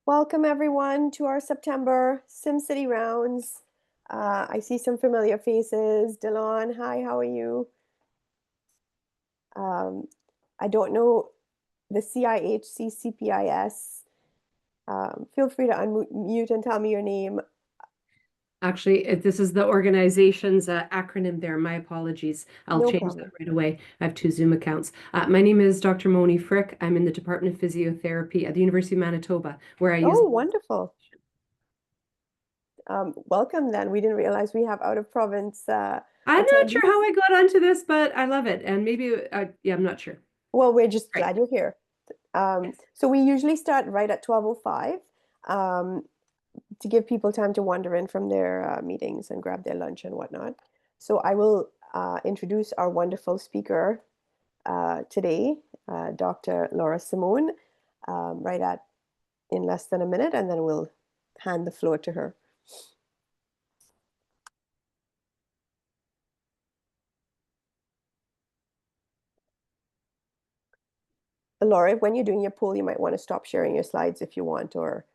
Welcome everyone to our September SimCity rounds. I see some familiar faces. Delon, hi, how are you? Um, I don't know the CIHC CPIS. Feel free to unmute and tell me your name. Actually, this is the organization's acronym there. My apologies. I'll No change that problem. right away. I have two Zoom accounts. My name is Dr. Moni Frick. I'm in the Department of Physiotherapy at the University of Manitoba, where I use. Oh, wonderful. Welcome then. We didn't realize we have out of province I'm not sure attendees. how I got onto this, but I love it. And maybe, yeah, I'm not sure. Well, we're just Right. glad you're here. Yes. So we usually start right at 12:05. Um, to give people time to wander in from their meetings and grab their lunch and whatnot. So I will introduce our wonderful speaker today, Dr. Laura Simone, right at in less than a minute, and then we'll hand the floor to her. Laura, when you're doing your poll, you might want to stop sharing your slides if you want, or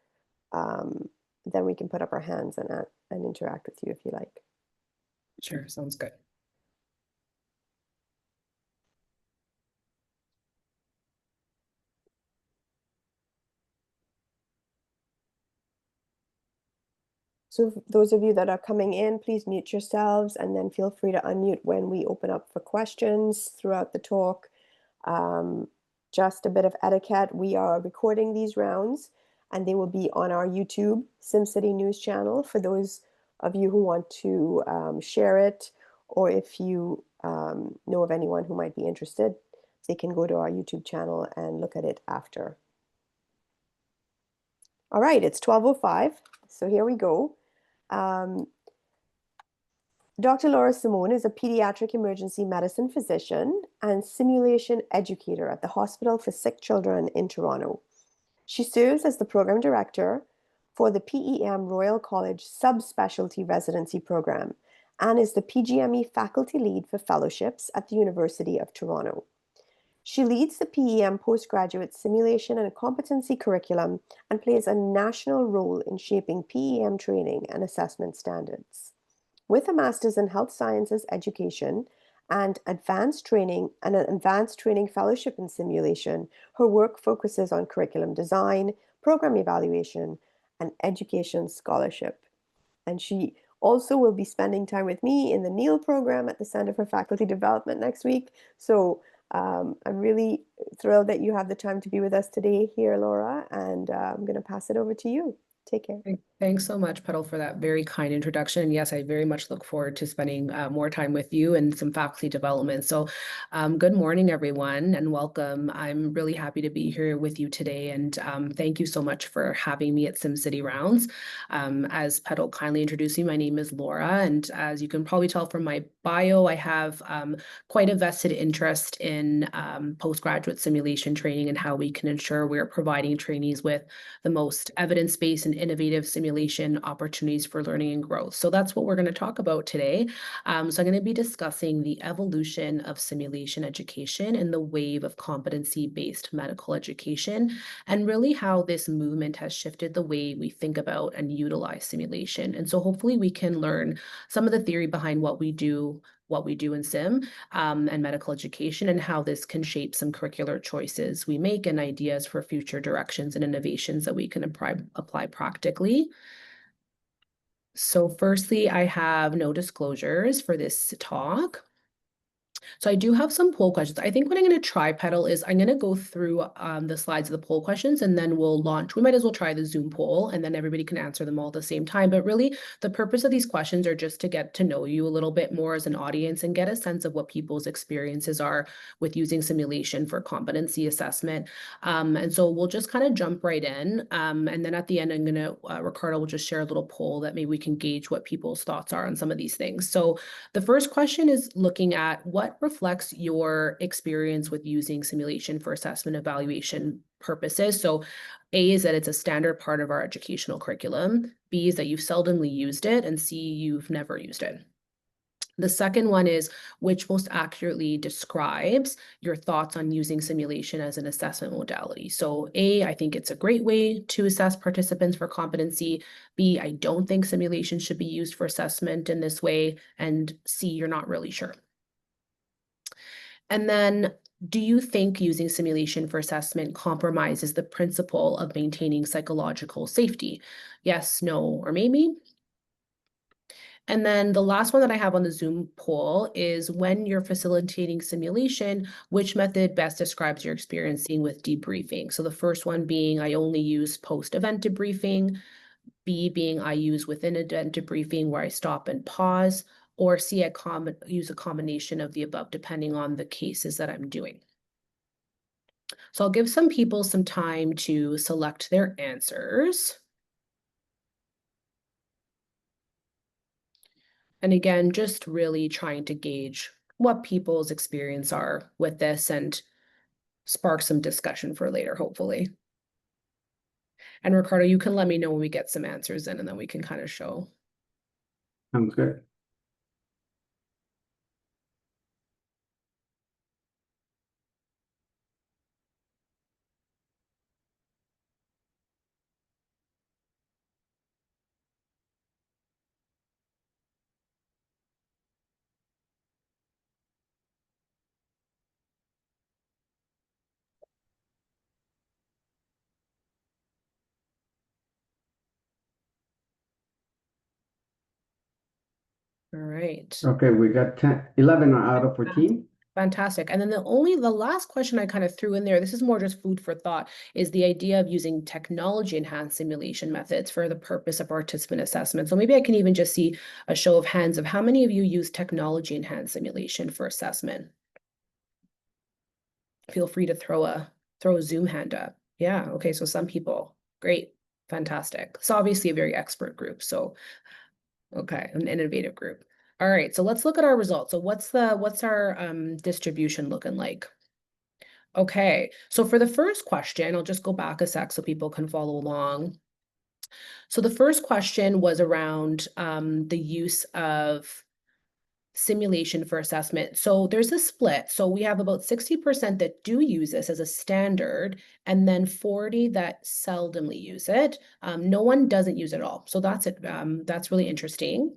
then we can put up our hands and interact with you if you like. Sure, sounds good. So those of you that are coming in, please mute yourselves and then feel free to unmute when we open up for questions throughout the talk. Just a bit of etiquette. We are recording these rounds and they will be on our YouTube SimCity News channel for those of you who want to share it, or if you know of anyone who might be interested, they can go to our YouTube channel and look at it after. All right, it's 12:05, so here we go. Dr. Laura Simone is a pediatric emergency medicine physician and simulation educator at the Hospital for Sick Children in Toronto. She serves as the program director for the PEM Royal College Subspecialty Residency Program and is the PGME faculty lead for fellowships at the University of Toronto. She leads the PEM postgraduate simulation and competency curriculum and plays a national role in shaping PEM training and assessment standards. With a master's in health sciences education and an advanced training fellowship in simulation, her work focuses on curriculum design, program evaluation, and education scholarship. And she also will be spending time with me in the NEAL program at the Center for Faculty Development next week. So I'm really thrilled that you have the time to be with us today here, Laura, and I'm going to pass it over to you. Take care. Thanks so much, Petal, for that very kind introduction. And yes, I very much look forward to spending more time with you and some faculty development. So good morning, everyone, and welcome. I'm really happy to be here with you today. And thank you so much for having me at SimCity Rounds. As Petal kindly introduced me, my name is Laura. And as you can probably tell from my bio, I have quite a vested interest in postgraduate simulation training and how we can ensure we're providing trainees with the most evidence-based and innovative simulation opportunities for learning and growth. So that's what we're going to talk about today. So I'm going to be discussing the evolution of simulation education and the wave of competency-based medical education, and really how this movement has shifted the way we think about and utilize simulation. And so hopefully we can learn some of the theory behind what we do in sim and medical education, and how this can shape some curricular choices we make and ideas for future directions and innovations that we can apply practically. So firstly, I have no disclosures for this talk. So I do have some poll questions. I think what I'm going to try, Petal, is I'm going to go through the slides of the poll questions, and then we'll launch. We might as well try the Zoom poll, and then everybody can answer them all at the same time. But really, the purpose of these questions are just to get to know you a little bit more as an audience and get a sense of what people's experiences are with using simulation for competency assessment. And so we'll just kind of jump right in. And then at the end, I'm going to, Ricardo will just share a little poll that maybe we can gauge what people's thoughts are on some of these things. So the first question is looking at what reflects your experience with using simulation for assessment evaluation purposes. So A is that it's a standard part of our educational curriculum. B is that you've seldomly used it. And C, you've never used it. The second one is which most accurately describes your thoughts on using simulation as an assessment modality. So A, I think it's a great way to assess participants for competency. B, I don't think simulation should be used for assessment in this way. And C, you're not really sure. And then, do you think using simulation for assessment compromises the principle of maintaining psychological safety? Yes, no, or maybe? And then the last one that I have on the Zoom poll is when you're facilitating simulation, which method best describes your experiencing with debriefing? So the first one being I only use post-event debriefing, B being I use within event debriefing where I stop and pause, or C, I use a combination of the above depending on the cases that I'm doing. So I'll give some people some time to select their answers. And again, just really trying to gauge what people's experience are with this and spark some discussion for later, hopefully. And Ricardo, you can let me know when we get some answers in and then we can kind of show. Sounds good. All right. Okay, we got 11 out of 14. Fantastic. And then the last question I kind of threw in there, this is more just food for thought, is the idea of using technology-enhanced simulation methods for the purpose of participant assessment. So maybe I can even just see a show of hands of how many of you use technology-enhanced simulation for assessment. Feel free to throw a Zoom hand up. Yeah, okay, so some people. Great, fantastic. It's obviously a very expert group, so okay, an innovative group. All right, so let's look at our results. So what's our distribution looking like? Okay, so for the first question, I'll just go back a sec so people can follow along. So the first question was around the use of simulation for assessment. So there's a split. So we have about 60% that do use this as a standard, and then 40 that seldomly use it. No one doesn't use it at all. So that's it. That's really interesting.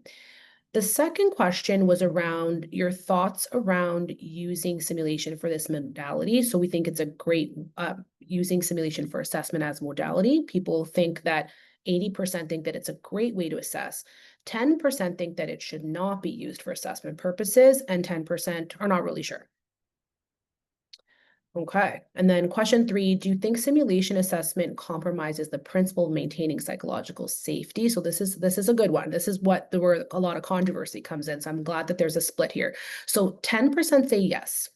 The second question was around your thoughts around using simulation for this modality. So we think it's a great using simulation for assessment as modality. People think that 80% think that it's a great way to assess. 10% think that it should not be used for assessment purposes, and 10% are not really sure. Okay, and then question 3, do you think simulation assessment compromises the principle of maintaining psychological safety? So this is a good one. This is where a lot of controversy comes in. So I'm glad that there's a split here. So 10% say yes.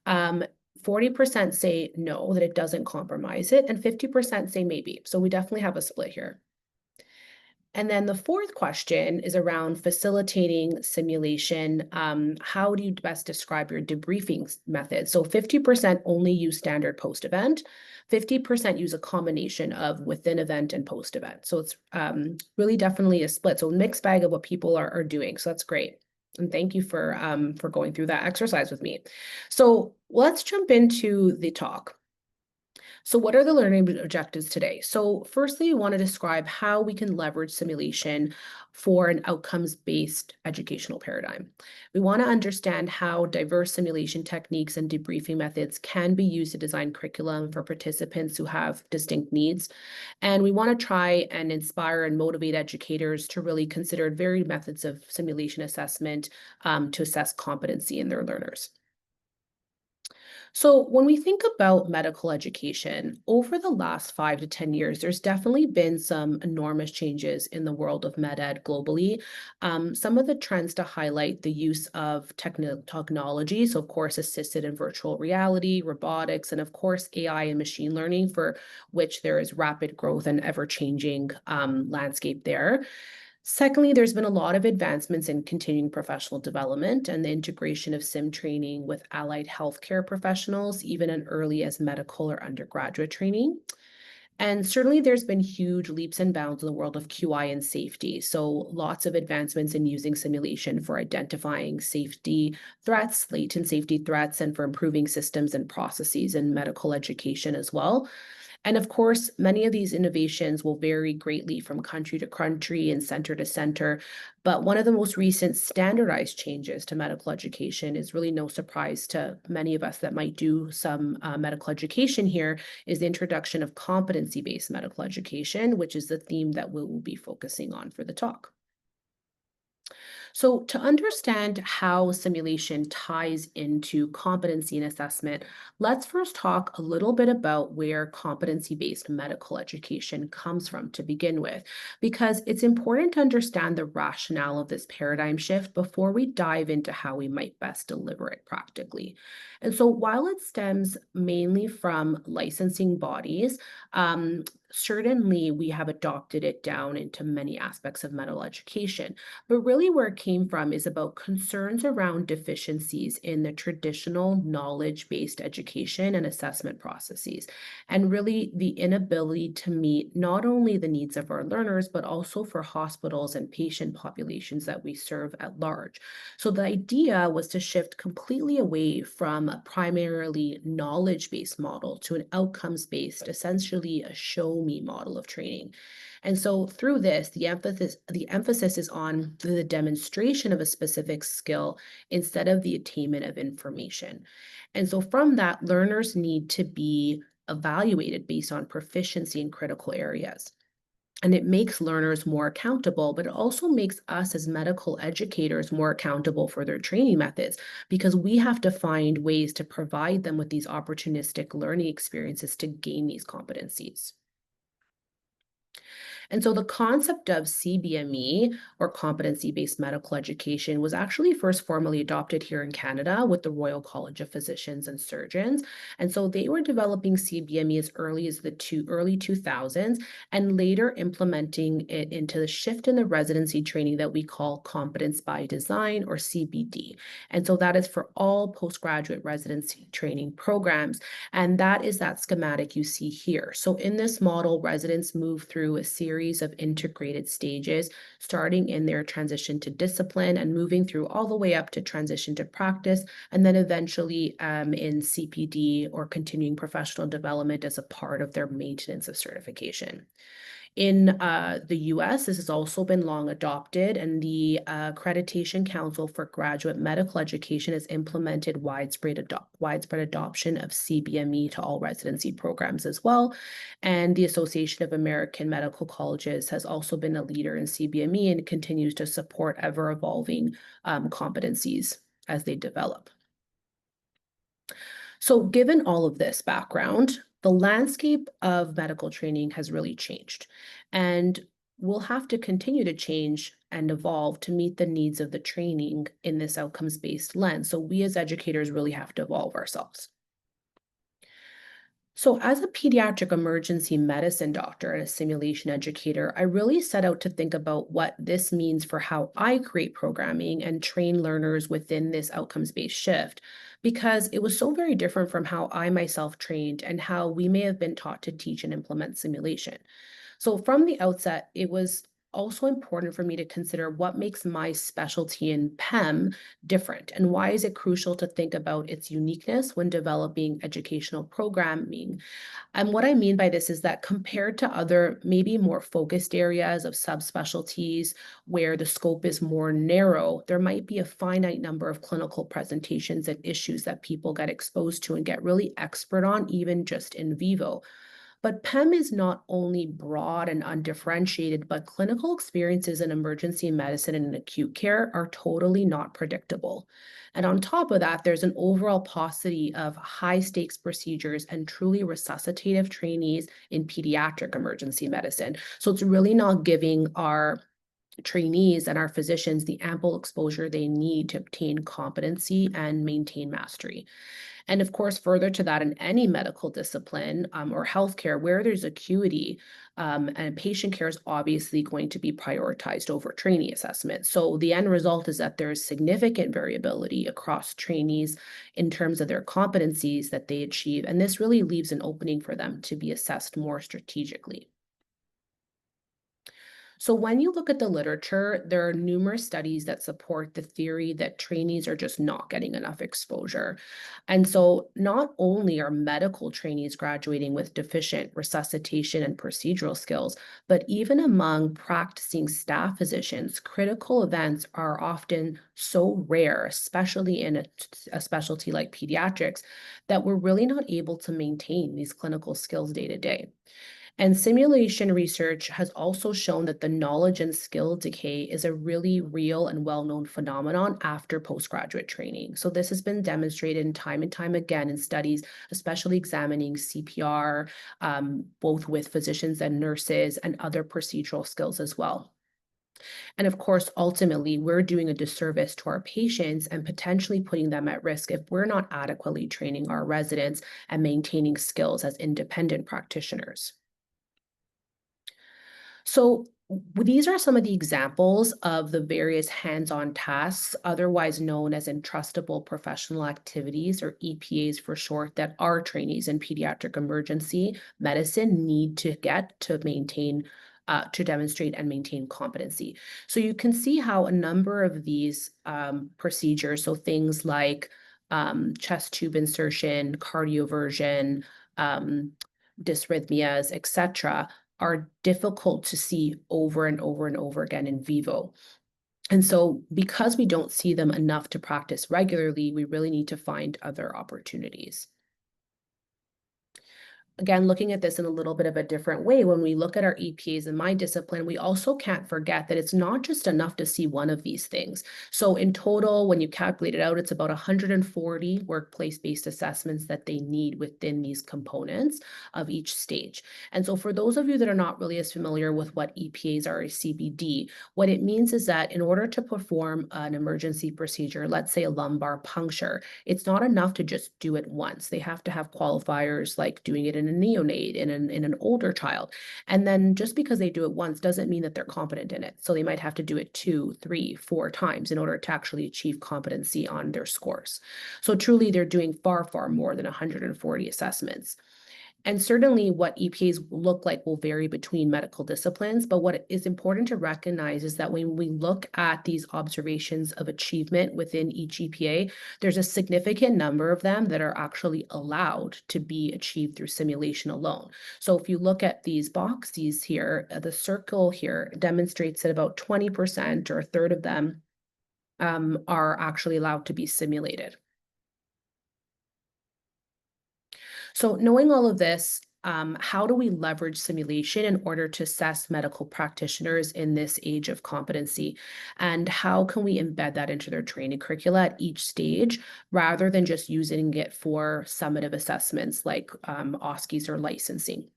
40% say no, that it doesn't compromise it, and 50% say maybe. So we definitely have a split here. And then the fourth question is around facilitating simulation. How do you best describe your debriefing method? So 50% only use standard post-event, 50% use a combination of within event and post-event. So it's really definitely a split. So a mixed bag of what people are doing. So that's great. And thank you for going through that exercise with me. So let's jump into the talk. So what are the learning objectives today? So firstly, we want to describe how we can leverage simulation for an outcomes-based educational paradigm. We want to understand how diverse simulation techniques and debriefing methods can be used to design curriculum for participants who have distinct needs. And we want to try and inspire and motivate educators to really consider varied methods of simulation assessment to assess competency in their learners. So when we think about medical education, over the last 5 to 10 years, there's definitely been some enormous changes in the world of med ed globally. Some of the trends to highlight the use of technology, so of course, assisted and virtual reality, robotics, and of course, AI and machine learning, for which there is rapid growth and ever-changing landscape there. Secondly, there's been a lot of advancements in continuing professional development and the integration of sim training with allied healthcare professionals, even as early as medical or undergraduate training. And certainly there's been huge leaps and bounds in the world of QI and safety. So lots of advancements in using simulation for identifying safety threats, latent safety threats, and for improving systems and processes in medical education as well. And of course, many of these innovations will vary greatly from country to country and center to center. But one of the most recent standardized changes to medical education is really no surprise to many of us that might do some medical education here, is the introduction of competency-based medical education, which is the theme that we will be focusing on for the talk. So to understand how simulation ties into competency and assessment, let's first talk a little bit about where competency-based medical education comes from to begin with, because it's important to understand the rationale of this paradigm shift before we dive into how we might best deliver it practically. And so while it stems mainly from licensing bodies, certainly we have adopted it down into many aspects of medical education. But really where it came from is about concerns around deficiencies in the traditional knowledge-based education and assessment processes, and really the inability to meet not only the needs of our learners, but also for hospitals and patient populations that we serve at large. So the idea was to shift completely away from a primarily knowledge-based model to an outcomes-based, essentially a show-me model of training. And so through this, the emphasis is on the demonstration of a specific skill instead of the attainment of information. And so from that, learners need to be evaluated based on proficiency in critical areas. And it makes learners more accountable, but it also makes us as medical educators more accountable for their training methods, because we have to find ways to provide them with these opportunistic learning experiences to gain these competencies. And so the concept of CBME, or competency-based medical education, was actually first formally adopted here in Canada with the Royal College of Physicians and Surgeons. And so they were developing CBME as early as the early 2000s, and later implementing it into the shift in the residency training that we call Competence by Design, or CBD. And so that is for all postgraduate residency training programs. And that is that schematic you see here. So in this model, residents move through a series of integrated stages, starting in their transition to discipline and moving through all the way up to transition to practice, and then eventually in CPD, or continuing professional development, as a part of their maintenance of certification. In the US, this has also been long adopted, and the Accreditation Council for Graduate Medical Education has implemented widespread adoption of CBME to all residency programs as well. And the Association of American Medical Colleges has also been a leader in CBME and continues to support ever-evolving competencies as they develop. So given all of this background, the landscape of medical training has really changed, and we'll have to continue to change and evolve to meet the needs of the training in this outcomes-based lens. So we as educators really have to evolve ourselves. So as a pediatric emergency medicine doctor and a simulation educator, I really set out to think about what this means for how I create programming and train learners within this outcomes-based shift, because it was so very different from how I myself trained and how we may have been taught to teach and implement simulation. So from the outset, it was also important for me to consider what makes my specialty in PEM different, and why is it crucial to think about its uniqueness when developing educational programming. And what I mean by this is that compared to other, maybe more focused areas of subspecialties where the scope is more narrow, there might be a finite number of clinical presentations and issues that people get exposed to and get really expert on, even just in vivo. But PEM is not only broad and undifferentiated, but clinical experiences in emergency medicine and in acute care are totally not predictable. And on top of that, there's an overall paucity of high-stakes procedures and truly resuscitative trainees in pediatric emergency medicine. So it's really not giving our trainees and our physicians the ample exposure they need to obtain competency and maintain mastery. And of course, further to that, in any medical discipline or healthcare where there's acuity, and patient care is obviously going to be prioritized over trainee assessment. So the end result is that there's significant variability across trainees in terms of their competencies that they achieve. And this really leaves an opening for them to be assessed more strategically. So when you look at the literature, there are numerous studies that support the theory that trainees are just not getting enough exposure. And so not only are medical trainees graduating with deficient resuscitation and procedural skills, but even among practicing staff physicians, critical events are often so rare, especially in a specialty like pediatrics, that we're really not able to maintain these clinical skills day to day. And simulation research has also shown that the knowledge and skill decay is a really real and well-known phenomenon after postgraduate training. So this has been demonstrated time and time again in studies, especially examining CPR, both with physicians and nurses and other procedural skills as well. And of course, ultimately, we're doing a disservice to our patients and potentially putting them at risk if we're not adequately training our residents and maintaining skills as independent practitioners. So these are some of the examples of the various hands-on tasks, otherwise known as entrustable professional activities, or EPAs for short, that our trainees in pediatric emergency medicine need to get to maintain, to demonstrate and maintain competency. So you can see how a number of these procedures, so things like chest tube insertion, cardioversion, dysrhythmias, etc., are difficult to see over and over and over again in vivo. And so because we don't see them enough to practice regularly, we really need to find other opportunities. Again, looking at this in a little bit of a different way, when we look at our EPAs in my discipline, we also can't forget that it's not just enough to see one of these things. So in total, when you calculate it out, it's about 140 workplace-based assessments that they need within these components of each stage. And so for those of you that are not really as familiar with what EPAs are or CBD, what it means is that in order to perform an emergency procedure, let's say a lumbar puncture, it's not enough to just do it once. They have to have qualifiers like doing it in a neonate, in an older child. And then just because they do it once doesn't mean that they're competent in it. So they might have to do it 2, 3, 4 times in order to actually achieve competency on their scores. So truly, they're doing far, far more than 140 assessments. And certainly what EPAs look like will vary between medical disciplines, but what is important to recognize is that when we look at these observations of achievement within each EPA, there's a significant number of them that are actually allowed to be achieved through simulation alone. So if you look at these boxes here, the circle here demonstrates that about 20% or a third of them are actually allowed to be simulated. So knowing all of this, how do we leverage simulation in order to assess medical practitioners in this age of competency? And how can we embed that into their training curricula at each stage rather than just using it for summative assessments like OSCEs or licensing?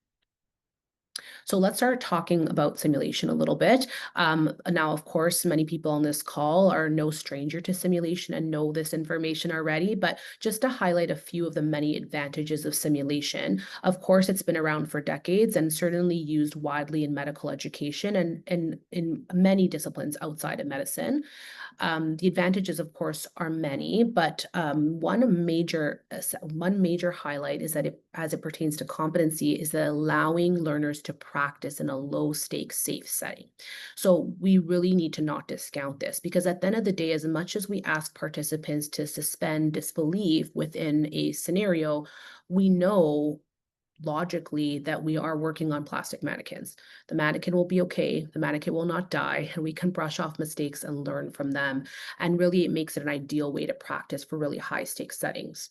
So let's start talking about simulation a little bit. Now, of course, many people on this call are no stranger to simulation and know this information already, but just to highlight a few of the many advantages of simulation. Of course, it's been around for decades and certainly used widely in medical education and in many disciplines outside of medicine. The advantages, of course, are many, but one major highlight is that as it pertains to competency is that allowing learners to practice in a low stakes, safe setting. So we really need to not discount this because at the end of the day, as much as we ask participants to suspend disbelief within a scenario, we know logically that we are working on plastic mannequins. The mannequin will be okay, the mannequin will not die, and we can brush off mistakes and learn from them. And really, it makes it an ideal way to practice for really high stakes settings.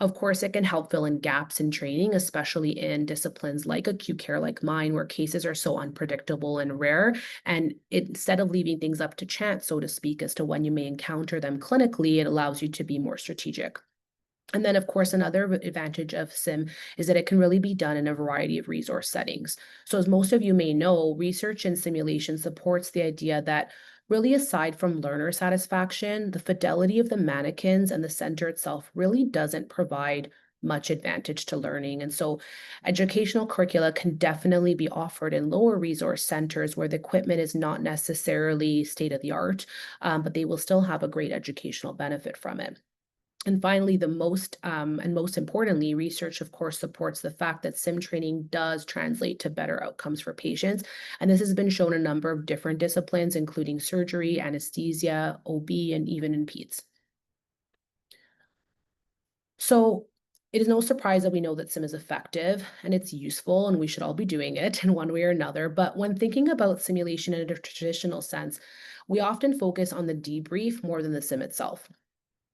Of course, it can help fill in gaps in training, especially in disciplines like acute care like mine, where cases are so unpredictable and rare. And instead of leaving things up to chance, so to speak, as to when you may encounter them clinically, it allows you to be more strategic. And then, of course, another advantage of SIM is that it can really be done in a variety of resource settings. So as most of you may know, research and simulation supports the idea that really, aside from learner satisfaction, the fidelity of the mannequins and the center itself really doesn't provide much advantage to learning. And so educational curricula can definitely be offered in lower resource centers where the equipment is not necessarily state of the art, but they will still have a great educational benefit from it. And finally, the most importantly, research, of course, supports the fact that sim training does translate to better outcomes for patients. And this has been shown in a number of different disciplines, including surgery, anesthesia, OB, and even in peds. So it is no surprise that we know that sim is effective and it's useful, and we should all be doing it in one way or another. But when thinking about simulation in a traditional sense, we often focus on the debrief more than the sim itself.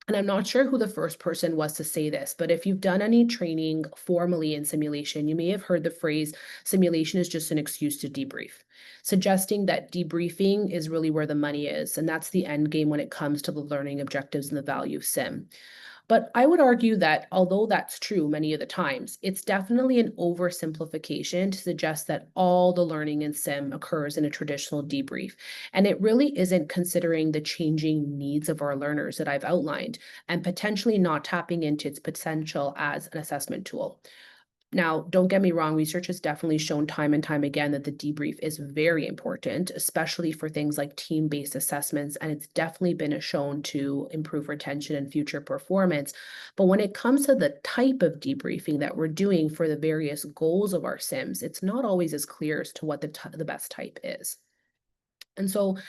And I'm not sure who the first person was to say this, but if you've done any training formally in simulation, you may have heard the phrase simulation is just an excuse to debrief, suggesting that debriefing is really where the money is. And that's the end game when it comes to the learning objectives and the value of sim. But I would argue that although that's true many of the times, it's definitely an oversimplification to suggest that all the learning in sim occurs in a traditional debrief. And it really isn't considering the changing needs of our learners that I've outlined and potentially not tapping into its potential as an assessment tool. Now, don't get me wrong, research has definitely shown time and time again that the debrief is very important, especially for things like team-based assessments, and it's definitely been shown to improve retention and future performance. But when it comes to the type of debriefing that we're doing for the various goals of our SIMs, it's not always as clear as to what the best type is. And so,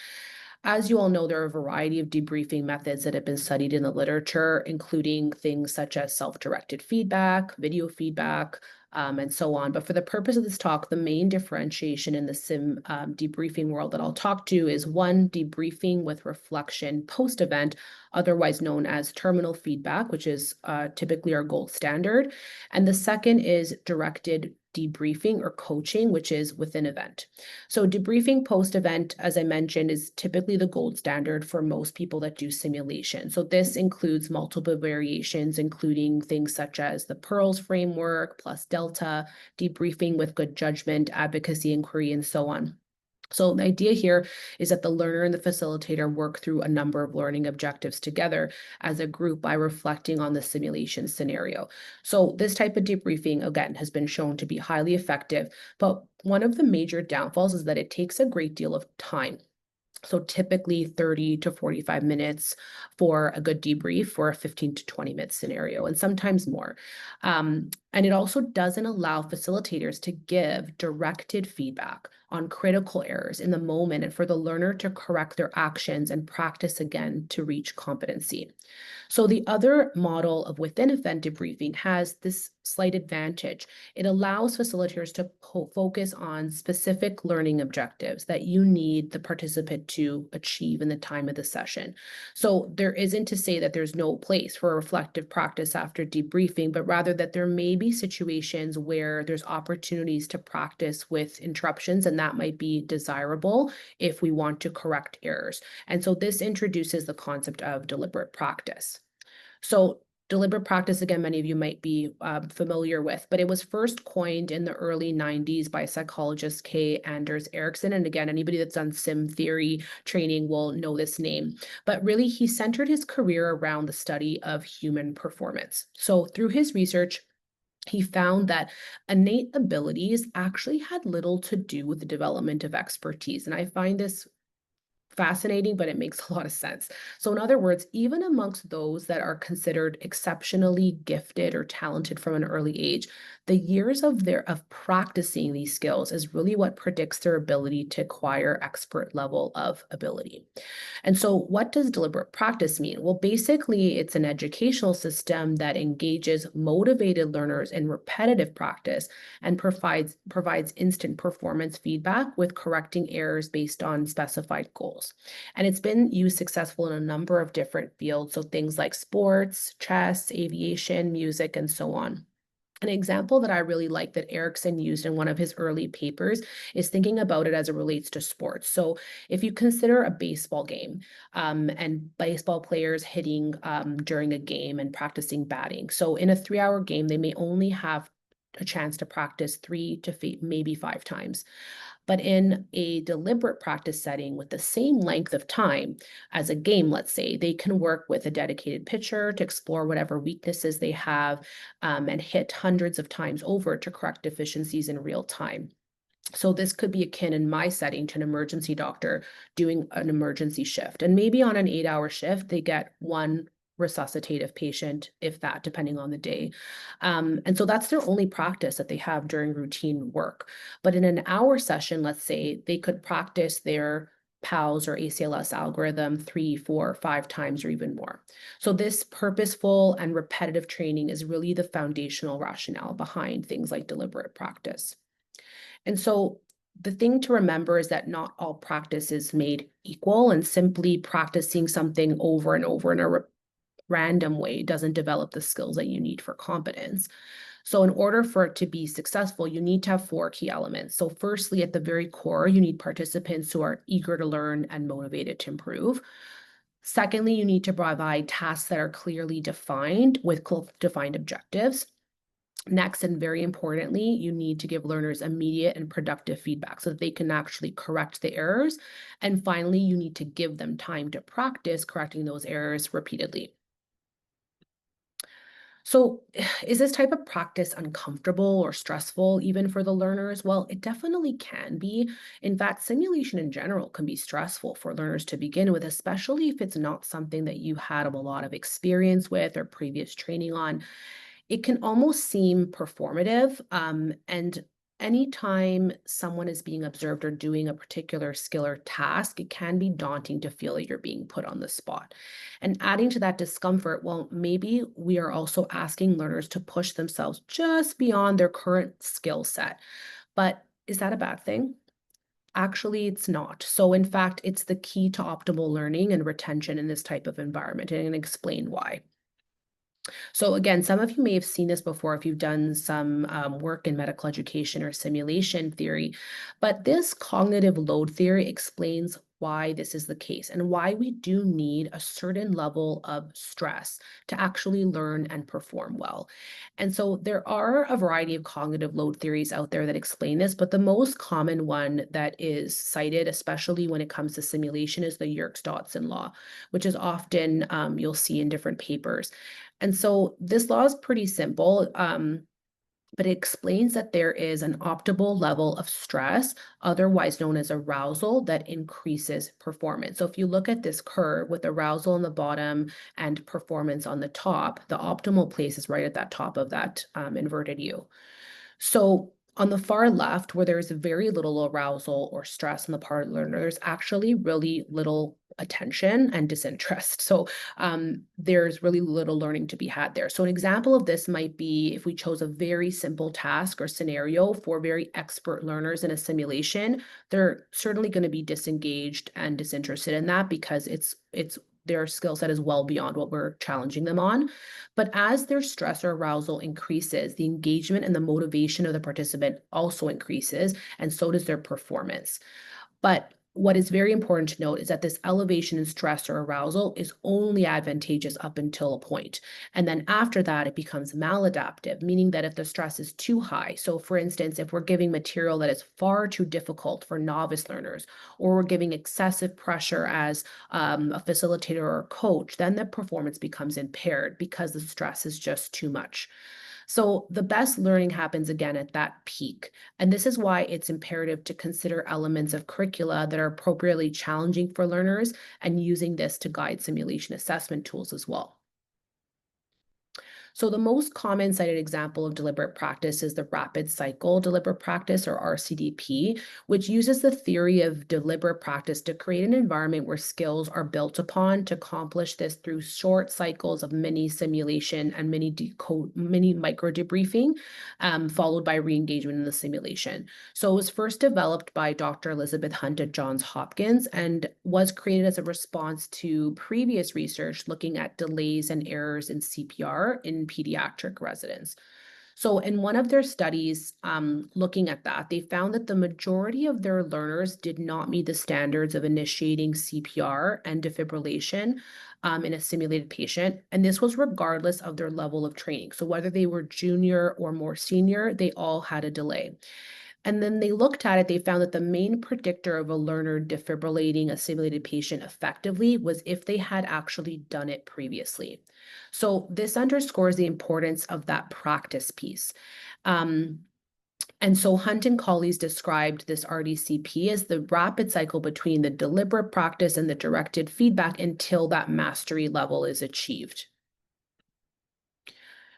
as you all know, there are a variety of debriefing methods that have been studied in the literature, including things such as self-directed feedback, video feedback, and so on. But for the purpose of this talk, the main differentiation in the sim debriefing world that I'll talk to is one, debriefing with reflection post-event, otherwise known as terminal feedback, which is typically our gold standard. And the second is directed debriefing or coaching, which is within event. So debriefing post-event, as I mentioned, is typically the gold standard for most people that do simulation. So this includes multiple variations, including things such as the PEARLS framework, plus Delta, debriefing with good judgment, advocacy, inquiry, and so on. So the idea here is that the learner and the facilitator work through a number of learning objectives together as a group by reflecting on the simulation scenario. So this type of debriefing, again, has been shown to be highly effective, but one of the major downfalls is that it takes a great deal of time. So typically 30 to 45 minutes for a good debrief for a 15 to 20-minute scenario, and sometimes more. And it also doesn't allow facilitators to give directed feedback on critical errors in the moment and for the learner to correct their actions and practice again to reach competency. So the other model of within event debriefing has this slight advantage. It allows facilitators to focus on specific learning objectives that you need the participant to achieve in the time of the session. So there isn't to say that there's no place for a reflective practice after debriefing, but rather that there may be situations where there's opportunities to practice with interruptions, and that might be desirable if we want to correct errors. And so this introduces the concept of deliberate practice. So deliberate practice, again, many of you might be familiar with, but it was first coined in the early 90s by psychologist K. Anders Ericsson. And again, anybody that's done sim theory training will know this name. But really, he centered his career around the study of human performance. So through his research, he found that innate abilities actually had little to do with the development of expertise. And I find this fascinating, but it makes a lot of sense. So in other words, even amongst those that are considered exceptionally gifted or talented from an early age, the years of practicing these skills is really what predicts their ability to acquire expert level of ability. And so what does deliberate practice mean? Well, basically, it's an educational system that engages motivated learners in repetitive practice and provides instant performance feedback with correcting errors based on specified goals. And it's been used successful in a number of different fields, so things like sports, chess, aviation, music, and so on. An example that I really like that Erickson used in one of his early papers is thinking about it as it relates to sports. So if you consider a baseball game and baseball players hitting during a game and practicing batting. So in a 3-hour game, they may only have a chance to practice 3 to maybe 5 times. But in a deliberate practice setting with the same length of time as a game, let's say, they can work with a dedicated pitcher to explore whatever weaknesses they have and hit hundreds of times over to correct deficiencies in real time. So this could be akin in my setting to an emergency doctor doing an emergency shift. And maybe on an 8-hour shift, they get one resuscitative patient, if that, depending on the day. And so that's their only practice that they have during routine work. But in an hour session, let's say, they could practice their PALS or ACLS algorithm 3, 4, 5 times or even more. So this purposeful and repetitive training is really the foundational rationale behind things like deliberate practice. And so the thing to remember is that not all practice is made equal, and simply practicing something over and over in a random way doesn't develop the skills that you need for competence. So in order for it to be successful, you need to have 4 key elements. So firstly, at the very core, you need participants who are eager to learn and motivated to improve. Secondly, you need to provide tasks that are clearly defined with defined objectives. Next, and very importantly, you need to give learners immediate and productive feedback so that they can actually correct the errors. And finally, you need to give them time to practice correcting those errors repeatedly. So is this type of practice uncomfortable or stressful even for the learners? Well, it definitely can be. In fact, simulation in general can be stressful for learners to begin with, especially if it's not something that you had a lot of experience with or previous training on. It can almost seem performative. And anytime someone is being observed or doing a particular skill or task, it can be daunting to feel that you're being put on the spot. And adding to that discomfort, well, maybe we are also asking learners to push themselves just beyond their current skill set. But is that a bad thing? Actually, it's not. So in fact, it's the key to optimal learning and retention in this type of environment, and I'm going to explain why. So again, some of you may have seen this before if you've done some work in medical education or simulation theory, but this cognitive load theory explains why this is the case and why we do need a certain level of stress to actually learn and perform well. And so there are a variety of cognitive load theories out there that explain this, but the most common one that is cited, especially when it comes to simulation, is the Yerkes-Dodson law, which is often you'll see in different papers. And so this law is pretty simple, but it explains that there is an optimal level of stress, otherwise known as arousal, that increases performance. So if you look at this curve with arousal on the bottom and performance on the top, the optimal place is right at that top of that inverted U. So on the far left, where there's very little arousal or stress on the part of the learner, there's actually really little attention and disinterest. So there's really little learning to be had there. So an example of this might be if we chose a very simple task or scenario for very expert learners in a simulation, they're certainly going to be disengaged and disinterested in that because it's their skill set is well beyond what we're challenging them on. But as their stress or arousal increases, the engagement and the motivation of the participant also increases, and so does their performance. But what is very important to note is that this elevation in stress or arousal is only advantageous up until a point. And then after that, it becomes maladaptive, meaning that if the stress is too high, so for instance, if we're giving material that is far too difficult for novice learners, or we're giving excessive pressure as a facilitator or a coach, then the performance becomes impaired because the stress is just too much. So the best learning happens again at that peak. And this is why it's imperative to consider elements of curricula that are appropriately challenging for learners and using this to guide simulation assessment tools as well. So the most common cited example of deliberate practice is the rapid cycle deliberate practice, or RCDP, which uses the theory of deliberate practice to create an environment where skills are built upon to accomplish this through short cycles of mini simulation and mini micro debriefing, followed by re-engagement in the simulation. So it was first developed by Dr. Elizabeth Hunt at Johns Hopkins and was created as a response to previous research looking at delays and errors in CPR in pediatric residents. So in one of their studies, looking at that, they found that the majority of their learners did not meet the standards of initiating CPR and defibrillation in a simulated patient. And this was regardless of their level of training. So whether they were junior or more senior, they all had a delay. And then they looked at it, they found that the main predictor of a learner defibrillating a simulated patient effectively was if they had actually done it previously. So this underscores the importance of that practice piece. And so Hunt and colleagues described this RDCP as the rapid cycle between the deliberate practice and the directed feedback until that mastery level is achieved.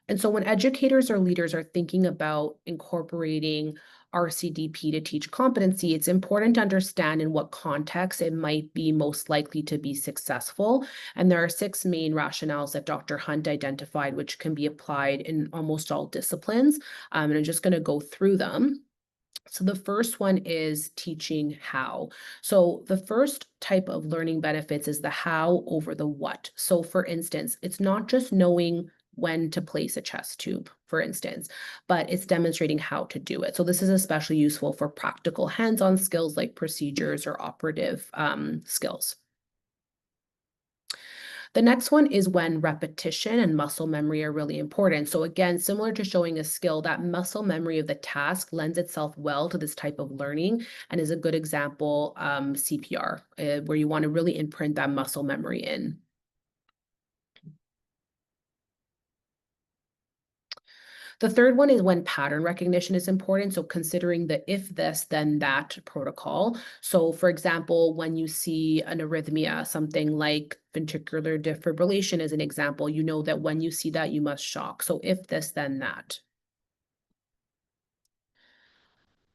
And so when educators or leaders are thinking about incorporating RCDP to teach competency, it's important to understand in what context it might be most likely to be successful. And there are 6 main rationales that Dr. Hunt identified, which can be applied in almost all disciplines. And I'm just going to go through them. So the first one is teaching how. So the first type of learning benefits is the how over the what. So for instance, it's not just knowing when to place a chest tube, for instance, but it's demonstrating how to do it. So this is especially useful for practical hands-on skills like procedures or operative skills. The next one is when repetition and muscle memory are really important. So again, similar to showing a skill, that muscle memory of the task lends itself well to this type of learning and is a good example, CPR, where you want to really imprint that muscle memory in. The third one is when pattern recognition is important. So considering the if this, then that protocol. So for example, when you see an arrhythmia, something like ventricular defibrillation as an example, you know that when you see that, you must shock. So if this, then that.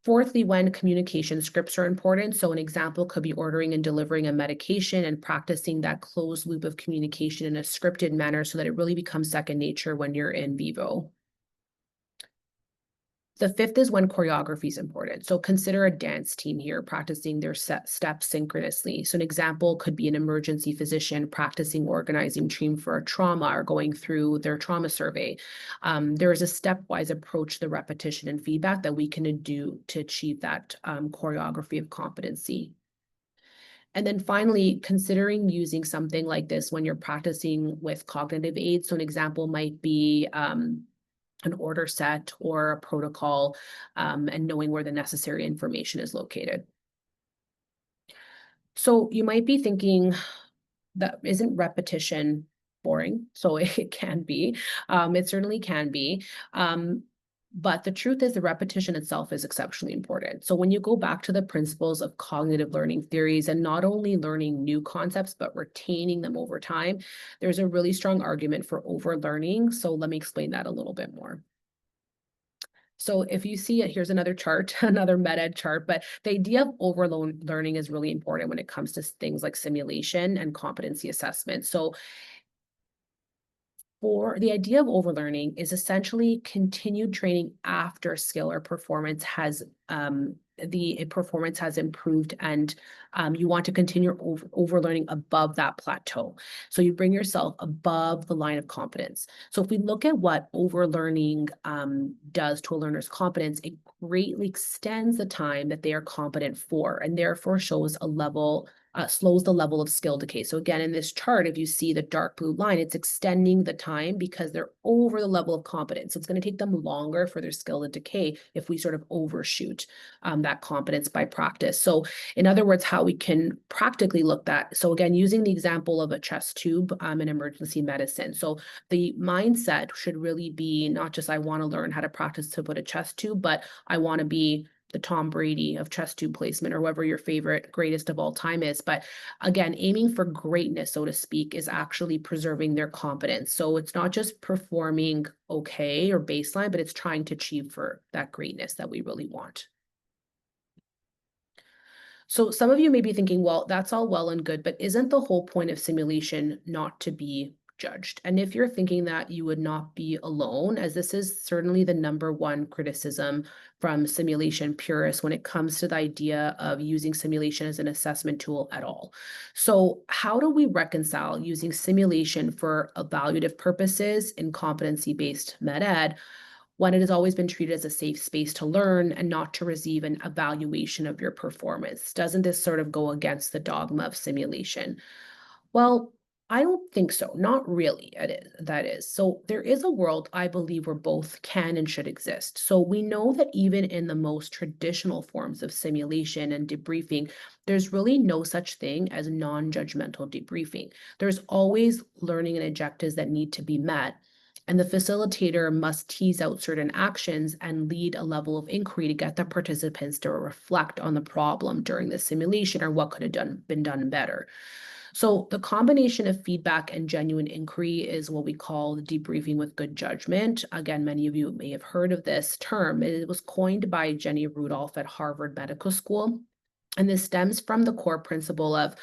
Fourthly, when communication scripts are important. So an example could be ordering and delivering a medication and practicing that closed loop of communication in a scripted manner so that it really becomes second nature when you're in vivo. The fifth is when choreography is important. So consider a dance team here practicing their set steps synchronously. So an example could be an emergency physician practicing organizing team for a trauma or going through their trauma survey. There is a stepwise approach to the repetition and feedback that we can do to achieve that choreography of competency. And then finally, considering using something like this when you're practicing with cognitive aids. So an example might be an order set or a protocol, and knowing where the necessary information is located. So you might be thinking, that isn't repetition boring? So it can be. It certainly can be. But the truth is the repetition itself is exceptionally important. So when you go back to the principles of cognitive learning theories and not only learning new concepts, but retaining them over time, there's a really strong argument for overlearning. So let me explain that a little bit more. So if you see it, here's another chart, another med-ed chart, but the idea of overlearning is really important when it comes to things like simulation and competency assessment. So for the idea of overlearning is essentially continued training after skill or performance has the performance has improved, and you want to continue overlearning above that plateau. So you bring yourself above the line of competence. So if we look at what overlearning does to a learner's competence, it greatly extends the time that they are competent for, and therefore shows a level slows the level of skill decay. So again, in this chart, if you see the dark blue line, it's extending the time because they're over the level of competence. So it's going to take them longer for their skill to decay if we sort of overshoot that competence by practice. So in other words, how we can practically look at, so again, using the example of a chest tube in emergency medicine. So the mindset should really be not just I want to learn how to practice to put a chest tube, but I want to be the Tom Brady of chest tube placement or whoever your favorite greatest of all time is. But again, aiming for greatness, so to speak, is actually preserving their competence. So it's not just performing okay or baseline, but it's trying to achieve for that greatness that we really want. So some of you may be thinking, well, that's all well and good, but isn't the whole point of simulation not to be judged? And if you're thinking that, you would not be alone, as this is certainly the #1 criticism from simulation purists when it comes to the idea of using simulation as an assessment tool at all. So how do we reconcile using simulation for evaluative purposes in competency-based med-ed when it has always been treated as a safe space to learn and not to receive an evaluation of your performance? Doesn't this sort of go against the dogma of simulation? Well, I don't think so. Not really. That is. So there is a world I believe where both can and should exist. So we know that even in the most traditional forms of simulation and debriefing, there's really no such thing as non-judgmental debriefing. There's always learning and objectives that need to be met. And the facilitator must tease out certain actions and lead a level of inquiry to get the participants to reflect on the problem during the simulation or what could have been done better. So the combination of feedback and genuine inquiry is what we call debriefing with good judgment. Again, many of you may have heard of this term. It was coined by Jenny Rudolph at Harvard Medical School. And this stems from the core principle of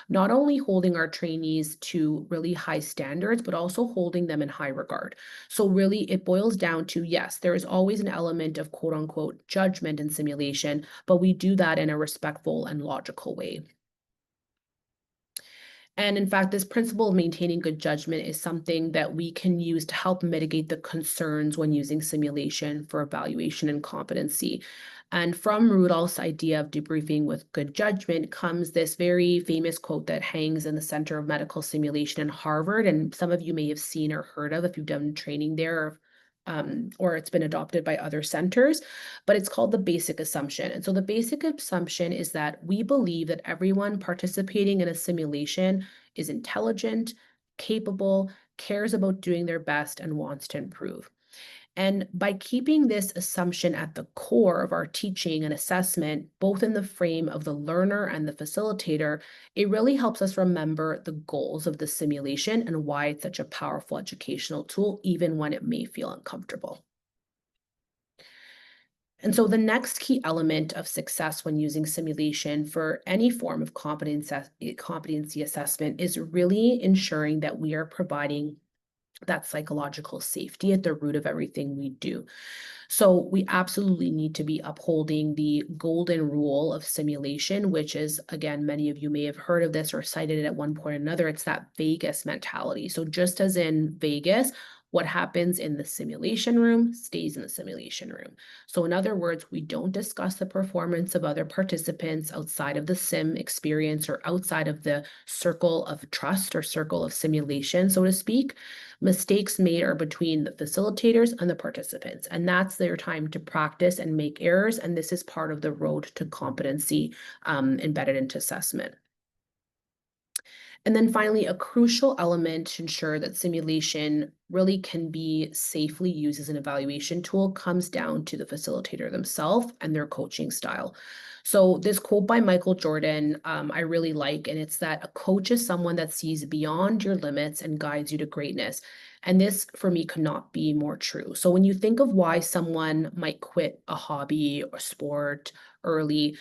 not only holding our trainees to really high standards, but also holding them in high regard. So really it boils down to, yes, there is always an element of quote unquote judgment in simulation, but we do that in a respectful and logical way. And in fact, this principle of maintaining good judgment is something that we can use to help mitigate the concerns when using simulation for evaluation and competency. And from Rudolph's idea of debriefing with good judgment comes this very famous quote that hangs in the Center of Medical Simulation in Harvard. And some of you may have seen or heard of if you've done training there, or it's been adopted by other centers, but it's called the basic assumption. And so the basic assumption is that we believe that everyone participating in a simulation is intelligent, capable, cares about doing their best, and wants to improve. And by keeping this assumption at the core of our teaching and assessment, both in the frame of the learner and the facilitator, it really helps us remember the goals of the simulation and why it's such a powerful educational tool, even when it may feel uncomfortable. And so the next key element of success when using simulation for any form of competency assessment is really ensuring that we are providing that psychological safety at the root of everything we do. So we absolutely need to be upholding the golden rule of simulation, which is, again, many of you may have heard of this or cited it at one point or another. It's that Vegas mentality. So just as in Vegas, what happens in the simulation room stays in the simulation room. So in other words, we don't discuss the performance of other participants outside of the sim experience or outside of the circle of trust or circle of simulation, so to speak. Mistakes made are between the facilitators and the participants, and that's their time to practice and make errors. And this is part of the road to competency embedded into assessment. And then finally, a crucial element to ensure that simulation really can be safely used as an evaluation tool comes down to the facilitator themselves and their coaching style. So this quote by Michael Jordan, I really like, and it's that a coach is someone that sees beyond your limits and guides you to greatness. And this, for me, could not be more true. So when you think of why someone might quit a hobby or sport early,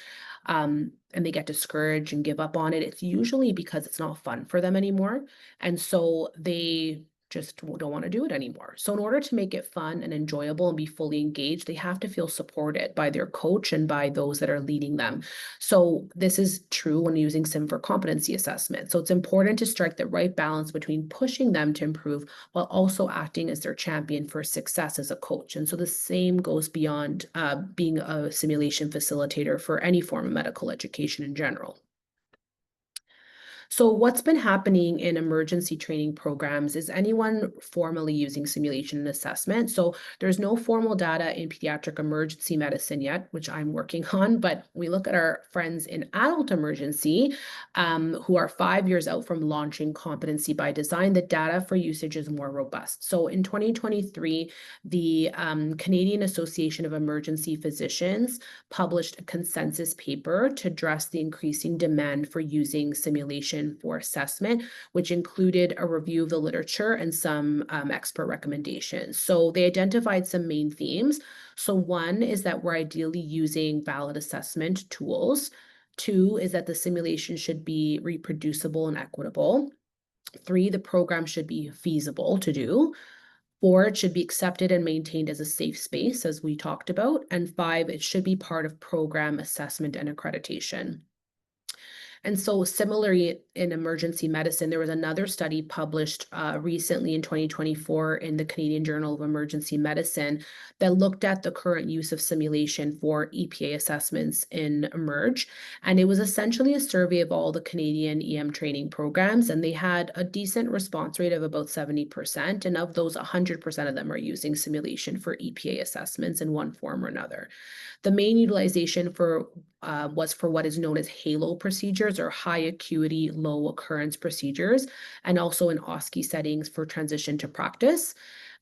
and they get discouraged and give up on it, it's usually because it's not fun for them anymore. And so they just don't want to do it anymore. So in order to make it fun and enjoyable and be fully engaged, they have to feel supported by their coach and by those that are leading them. So this is true when using sim for competency assessment. So it's important to strike the right balance between pushing them to improve while also acting as their champion for success as a coach. And so the same goes beyond being a simulation facilitator for any form of medical education in general. So what's been happening in emergency training programs is anyone formally using simulation and assessment. So there's no formal data in pediatric emergency medicine yet, which I'm working on, but we look at our friends in adult emergency who are 5 years out from launching Competency by Design. The data for usage is more robust. So in 2023, the Canadian Association of Emergency Physicians published a consensus paper to address the increasing demand for using simulation for assessment, which included a review of the literature and some expert recommendations. So they identified some main themes. So one is that we're ideally using valid assessment tools. Two is that the simulation should be reproducible and equitable. Three, the program should be feasible to do. 4, it should be accepted and maintained as a safe space, as we talked about. And 5, it should be part of program assessment and accreditation. And so similarly in emergency medicine, there was another study published recently in 2024 in the Canadian Journal of Emergency Medicine that looked at the current use of simulation for EPA assessments in eMERGE. And it was essentially a survey of all the Canadian EM training programs, and they had a decent response rate of about 70%. And of those, 100% of them are using simulation for EPA assessments in one form or another. The main utilization was for what is known as HALO procedures, or high acuity, low occurrence procedures, and also in OSCE settings for transition to practice.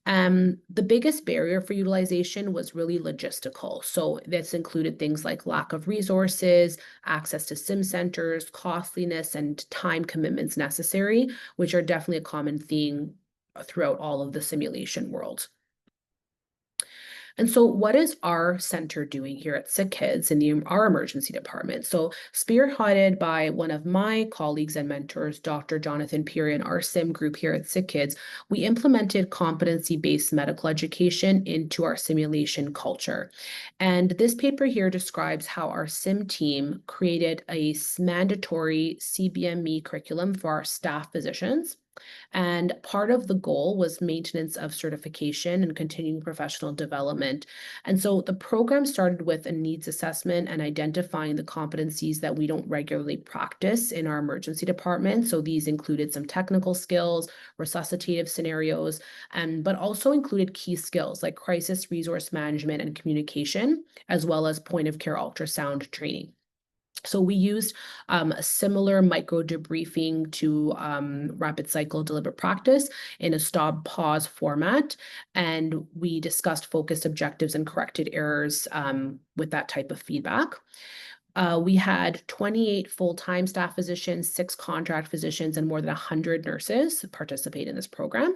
The biggest barrier for utilization was really logistical. So this included things like lack of resources, access to sim centers, costliness, and time commitments necessary, which are definitely a common theme throughout all of the simulation world. And so what is our center doing here at SickKids in our emergency department? So spearheaded by one of my colleagues and mentors, Dr. Jonathan Peary, and our SIM group here at SickKids, we implemented competency-based medical education into our simulation culture. And this paper here describes how our SIM team created a mandatory CBME curriculum for our staff physicians. And part of the goal was maintenance of certification and continuing professional development. And so the program started with a needs assessment and identifying the competencies that we don't regularly practice in our emergency department. So these included some technical skills, resuscitative scenarios, but also included key skills like crisis resource management and communication, as well as point of care ultrasound training. So we used a similar micro debriefing to rapid cycle deliberate practice in a stop pause format. And we discussed focused objectives and corrected errors with that type of feedback. We had 28 full-time staff physicians, 6 contract physicians, and more than 100 nurses participate in this program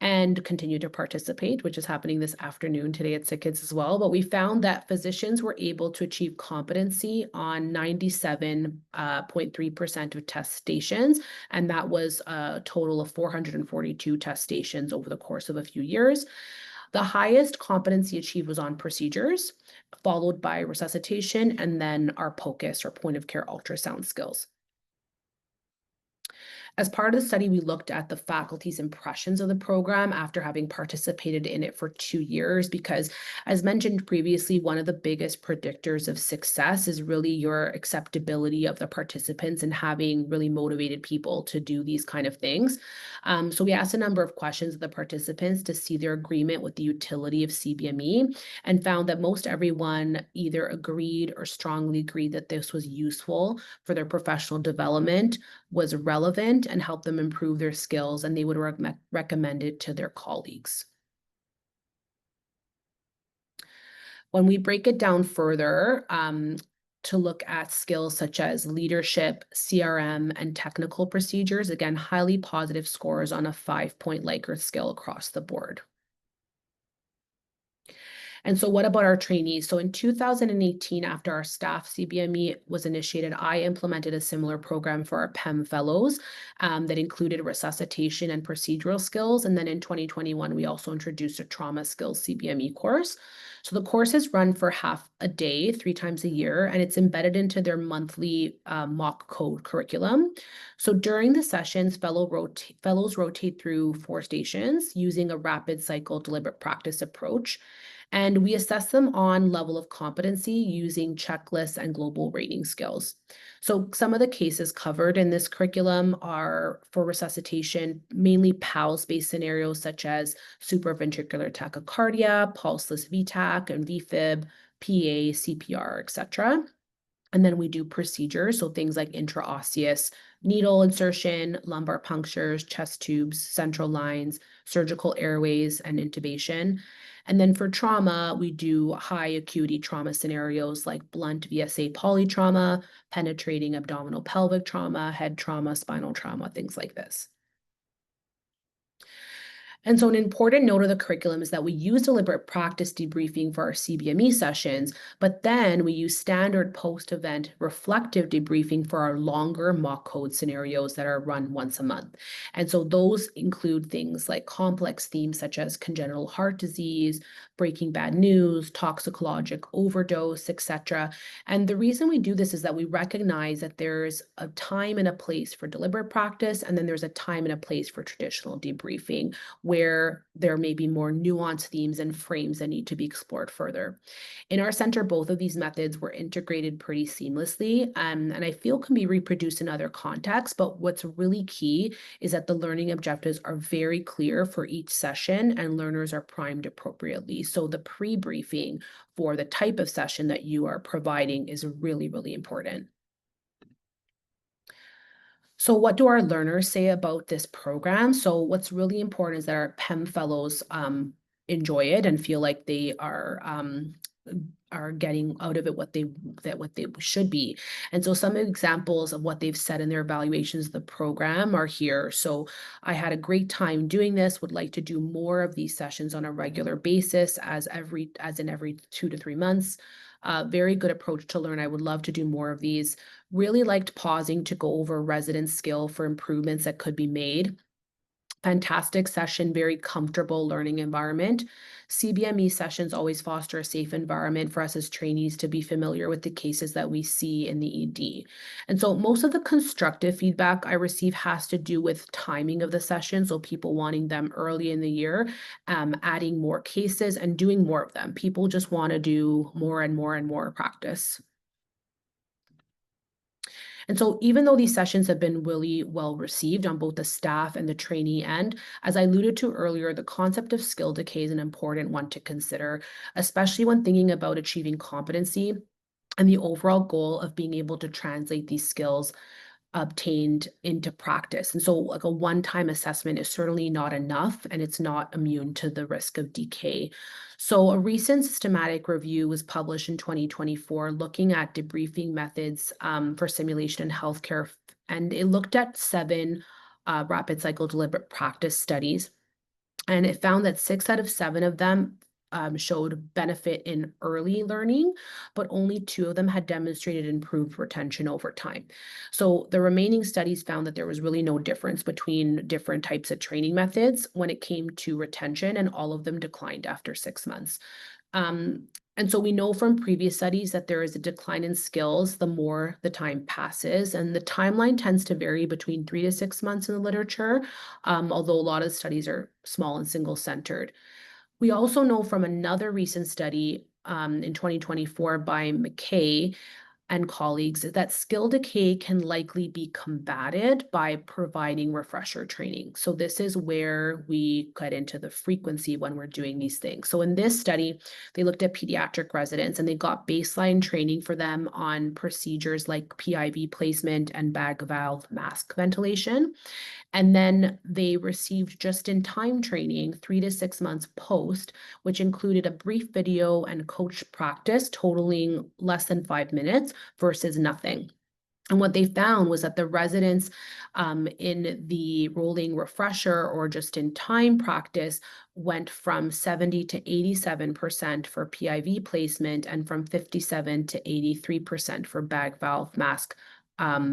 and continue to participate, which is happening this afternoon today at SickKids as well. But we found that physicians were able to achieve competency on 97.3% of test stations, and that was a total of 442 test stations over the course of a few years. The highest competency achieved was on procedures, followed by resuscitation, and then our POCUS, or point of care ultrasound skills. As part of the study, we looked at the faculty's impressions of the program after having participated in it for 2 years, because as mentioned previously, one of the biggest predictors of success is really your acceptability of the participants and having really motivated people to do these kind of things. So we asked a number of questions of the participants to see their agreement with the utility of CBME, and found that most everyone either agreed or strongly agreed that this was useful for their professional development, was relevant, and helped them improve their skills, and they would recommend it to their colleagues. When we break it down further, to look at skills such as leadership, CRM, and technical procedures, again, highly positive scores on a 5-point Likert scale across the board. And so what about our trainees? So in 2018, after our staff CBME was initiated, I implemented a similar program for our PEM fellows that included resuscitation and procedural skills. And then in 2021, we also introduced a trauma skills CBME course. So the course is run for half a day, 3 times a year, and it's embedded into their monthly mock code curriculum. So during the sessions, fellows rotate through 4 stations using a rapid cycle deliberate practice approach. And we assess them on level of competency using checklists and global rating skills. So some of the cases covered in this curriculum are for resuscitation, mainly PALS-based scenarios such as supraventricular tachycardia, pulseless VTAC and VFib, PA, CPR, etc. And then we do procedures, so things like intraosseous needle insertion, lumbar punctures, chest tubes, central lines, surgical airways, and intubation. And then for trauma, we do high acuity trauma scenarios like blunt VSA polytrauma, penetrating abdominal pelvic trauma, head trauma, spinal trauma, things like this. And so an important note of the curriculum is that we use deliberate practice debriefing for our CBME sessions, but then we use standard post-event reflective debriefing for our longer mock code scenarios that are run once a month. And so those include things like complex themes such as congenital heart disease, breaking bad news, toxicologic overdose, etc. And the reason we do this is that we recognize that there's a time and a place for deliberate practice, and then there's a time and a place for traditional debriefing, where there may be more nuanced themes and frames that need to be explored further. In our center, both of these methods were integrated pretty seamlessly, and I feel can be reproduced in other contexts, but what's really key is that the learning objectives are very clear for each session and learners are primed appropriately. So the pre-briefing for the type of session that you are providing is really, really important. So what do our learners say about this program? So what's really important is that our PEM fellows enjoy it and feel like they are getting out of it what they should be. And so some examples of what they've said in their evaluations of the program are here. So I had a great time doing this, would like to do more of these sessions on a regular basis as in every 2 to 3 months. Very good approach to learn. I would love to do more of these. Really liked pausing to go over resident skill for improvements that could be made. Fantastic session, very comfortable learning environment. CBME sessions always foster a safe environment for us as trainees to be familiar with the cases that we see in the ED. And so most of the constructive feedback I receive has to do with timing of the session. So people wanting them early in the year, adding more cases and doing more of them. People just want to do more and more and more practice. And so even though these sessions have been really well received on both the staff and the trainee end, as I alluded to earlier, the concept of skill decay is an important one to consider, especially when thinking about achieving competency and the overall goal of being able to translate these skills obtained into practice. And so like a one-time assessment is certainly not enough, and it's not immune to the risk of decay. So a recent systematic review was published in 2024 looking at debriefing methods for simulation in healthcare, and it looked at 7 rapid cycle deliberate practice studies. And it found that 6 out of 7 of them showed benefit in early learning, but only 2 of them had demonstrated improved retention over time. So the remaining studies found that there was really no difference between different types of training methods when it came to retention, and all of them declined after 6 months. And so we know from previous studies that there is a decline in skills the more the time passes, and the timeline tends to vary between 3 to 6 months in the literature, although a lot of studies are small and single-centered. We also know from another recent study in 2024 by McKay and colleagues that skill decay can likely be combated by providing refresher training. So this is where we get into the frequency when we're doing these things. So in this study, they looked at pediatric residents and they got baseline training for them on procedures like PIV placement and bag valve mask ventilation. And then they received just-in-time training 3 to 6 months post, which included a brief video and coach practice totaling less than 5 minutes versus nothing. And what they found was that the residents in the rolling refresher or just-in-time practice went from 70 to 87% for PIV placement and from 57 to 83% for bag valve mask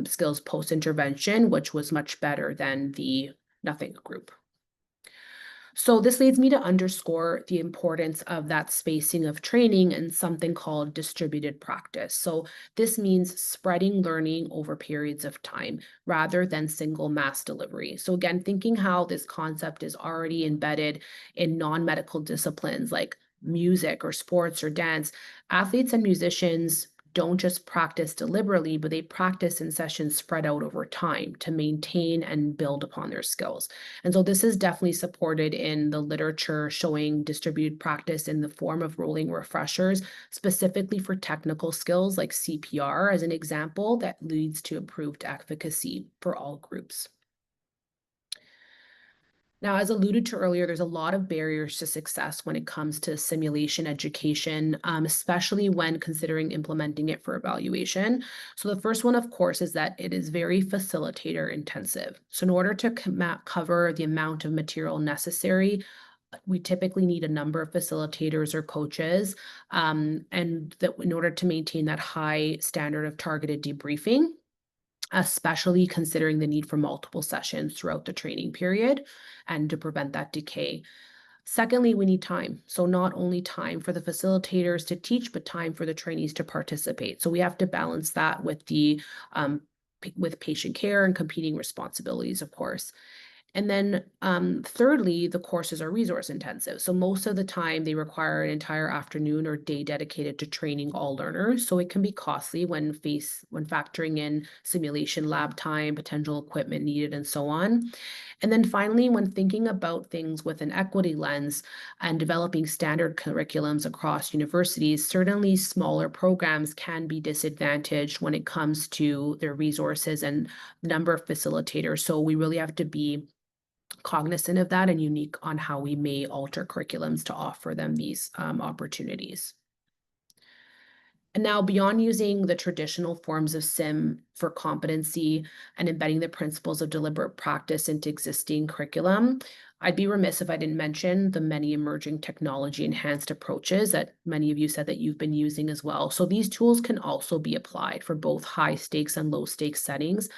skills post-intervention, which was much better than the nothing group. So this leads me to underscore the importance of that spacing of training and something called distributed practice. So this means spreading learning over periods of time rather than single mass delivery. So again, thinking how this concept is already embedded in non-medical disciplines like music or sports or dance, athletes and musicians don't just practice deliberately, but they practice in sessions spread out over time to maintain and build upon their skills. And so this is definitely supported in the literature showing distributed practice in the form of rolling refreshers, specifically for technical skills like CPR as an example that leads to improved efficacy for all groups. Now, as alluded to earlier, there's a lot of barriers to success when it comes to simulation education, especially when considering implementing it for evaluation. So the first one, of course, is that it is very facilitator intensive. So in order to cover the amount of material necessary, we typically need a number of facilitators or coaches, and that in order to maintain that high standard of targeted debriefing, especially considering the need for multiple sessions throughout the training period and to prevent that decay. Secondly, we need time. So not only time for the facilitators to teach, but time for the trainees to participate. So we have to balance that with with patient care and competing responsibilities, of course. And then thirdly, the courses are resource intensive. So most of the time they require an entire afternoon or day dedicated to training all learners. So it can be costly when factoring in simulation lab time, potential equipment needed, and so on. And then finally, when thinking about things with an equity lens and developing standard curriculums across universities, certainly smaller programs can be disadvantaged when it comes to their resources and number of facilitators. So we really have to be cognizant of that and unique on how we may alter curriculums to offer them these opportunities. And now, beyond using the traditional forms of SIM for competency and embedding the principles of deliberate practice into existing curriculum, I'd be remiss if I didn't mention the many emerging technology-enhanced approaches that many of you said that you've been using as well. So these tools can also be applied for both high-stakes and low-stakes settings.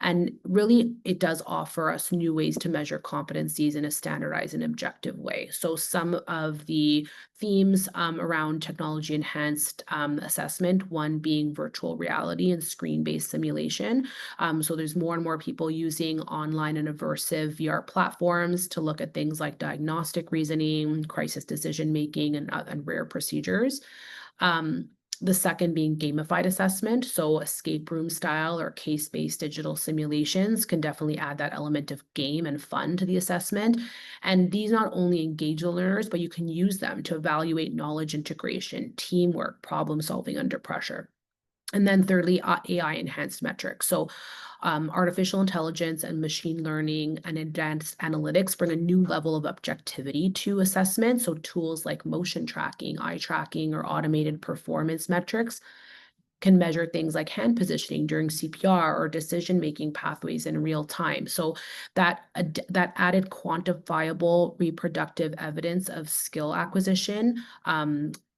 And really, it does offer us new ways to measure competencies in a standardized and objective way. So some of the themes around technology-enhanced assessment, one being virtual reality and screen-based simulation. So there's more and more people using online and immersive VR platforms to look at things like diagnostic reasoning, crisis decision-making, and rare procedures. The second being gamified assessment. So escape room style or case-based digital simulations can definitely add that element of game and fun to the assessment. And these not only engage the learners, but you can use them to evaluate knowledge integration, teamwork, problem solving under pressure. And then thirdly, AI enhanced metrics. So artificial intelligence and machine learning and advanced analytics bring a new level of objectivity to assessment. So tools like motion tracking, eye tracking, or automated performance metrics can measure things like hand positioning during CPR or decision-making pathways in real time. So that added quantifiable reproductive evidence of skill acquisition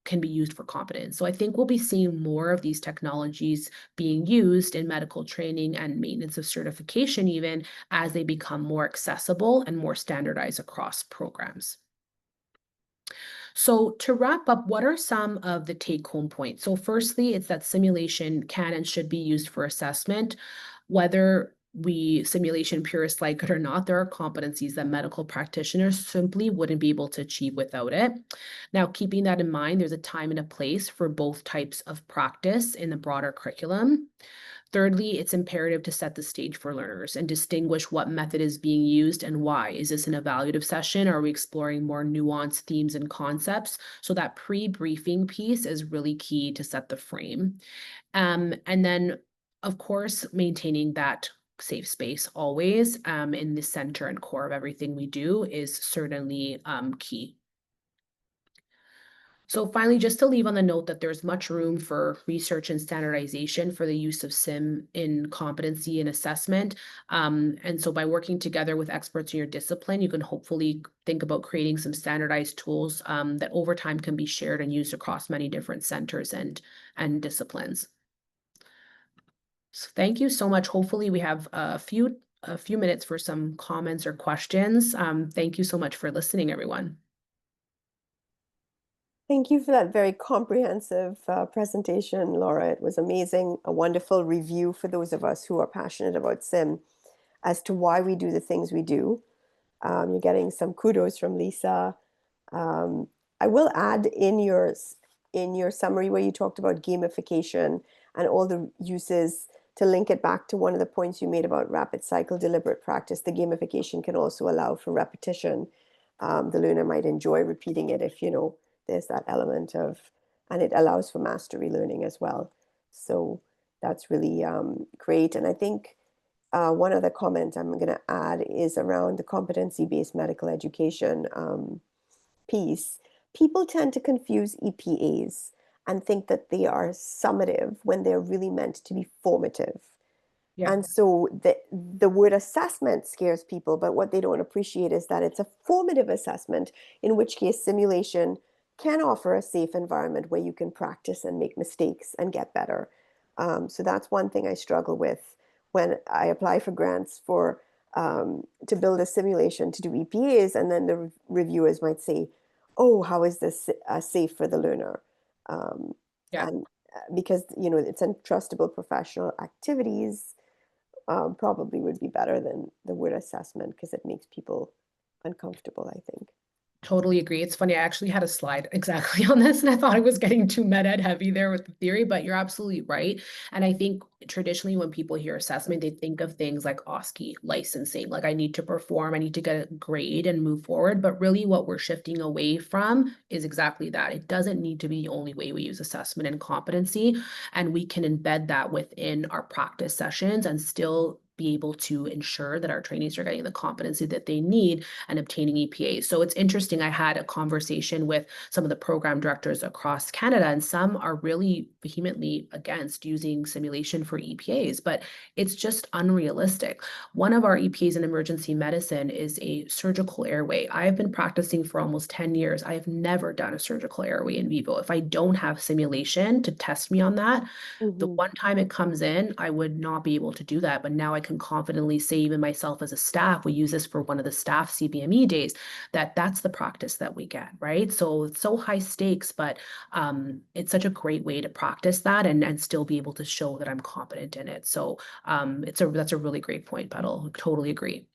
can be used for competence. So I think we'll be seeing more of these technologies being used in medical training and maintenance of certification, even as they become more accessible and more standardized across programs. So to wrap up, what are some of the take-home points? So firstly, it's that simulation can and should be used for assessment. Whether simulation purists like it or not, there are competencies that medical practitioners simply wouldn't be able to achieve without it. Now, keeping that in mind, there's a time and a place for both types of practice in the broader curriculum. Thirdly, it's imperative to set the stage for learners and distinguish what method is being used and why. Is this an evaluative session? Or are we exploring more nuanced themes and concepts? So that pre-briefing piece is really key to set the frame. And then, of course, maintaining that safe space always in the center and core of everything we do is certainly key. So finally, just to leave on the note that there's much room for research and standardization for the use of SIM in competency and assessment. And so by working together with experts in your discipline, you can hopefully think about creating some standardized tools that over time can be shared and used across many different centers and disciplines. So thank you so much. Hopefully we have a few minutes for some comments or questions. Thank you so much for listening, everyone. Thank you for that very comprehensive presentation, Laura. It was amazing, a wonderful review for those of us who are passionate about SIM as to why we do the things we do. You're getting some kudos from Lisa. I will add in your summary where you talked about gamification and all the uses to link it back to one of the points you made about rapid cycle deliberate practice. The gamification can also allow for repetition. The learner might enjoy repeating it if, there's that element of, and it allows for mastery learning as well. So that's really great. And I think one other comment I'm going to add is around the competency-based medical education piece. People tend to confuse EPAs and think that they are summative when they're really meant to be formative. Yeah. And so the word assessment scares people, but what they don't appreciate is that it's a formative assessment, in which case simulation can offer a safe environment where you can practice and make mistakes and get better. So that's one thing I struggle with when I apply for grants for to build a simulation to do EPAs, and then the reviewers might say, "Oh, how is this safe for the learner?" Yeah. And because it's entrustable professional activities, probably would be better than the word assessment, because it makes people uncomfortable, I think. Totally agree. It's funny. I actually had a slide exactly on this, and I thought I was getting too med ed heavy there with the theory, but you're absolutely right. And I think traditionally when people hear assessment, they think of things like OSCE, licensing, like I need to perform, I need to get a grade and move forward. But really what we're shifting away from is exactly that. It doesn't need to be the only way we use assessment and competency, and we can embed that within our practice sessions and still be able to ensure that our trainees are getting the competency that they need and obtaining EPAs. So it's interesting. I had a conversation with some of the program directors across Canada, and some are really vehemently against using simulation for EPAs, but it's just unrealistic. One of our EPAs in emergency medicine is a surgical airway. I have been practicing for almost 10 years. I have never done a surgical airway in vivo. If I don't have simulation to test me on that, the one time it comes in, I would not be able to do that. But now I can confidently say, even myself as a staff, we use this for one of the staff CBME days, that's the practice that we get, right? So it's so high stakes, but it's such a great way to practice that and still be able to show that I'm competent in it. So that's a really great point, Petal. Totally agree.